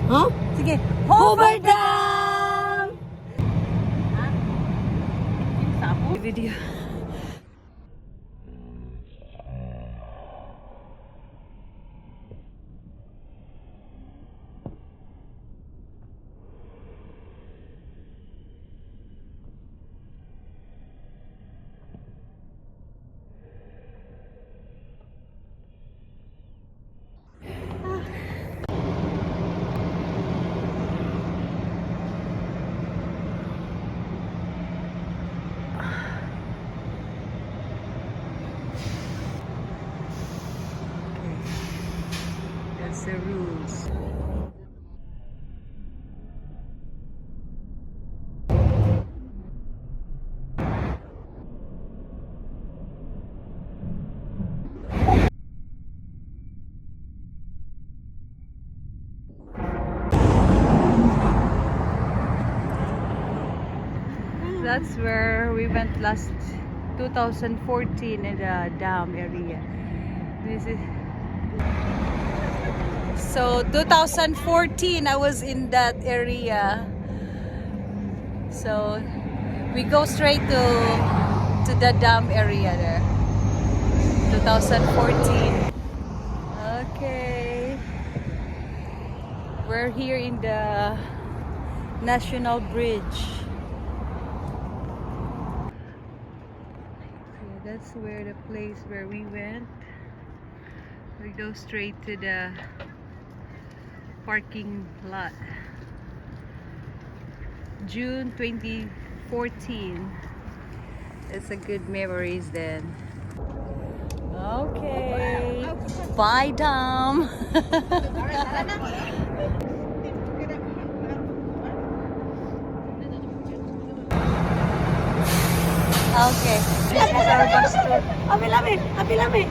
Huh? Sige. Hoover Dam! Video. That's the rules. That's where we went last 2014 in the dam area. This is so 2014 I was in that area. So we go straight to the dam area there. 2014. Okay. We're here in the National Bridge. That's where the place where we went. We go straight to the parking lot. June 2014. It's a good memories then. Okay. Bye, Dom. Okay. This is our bus tour. Abi lami! Abi lami!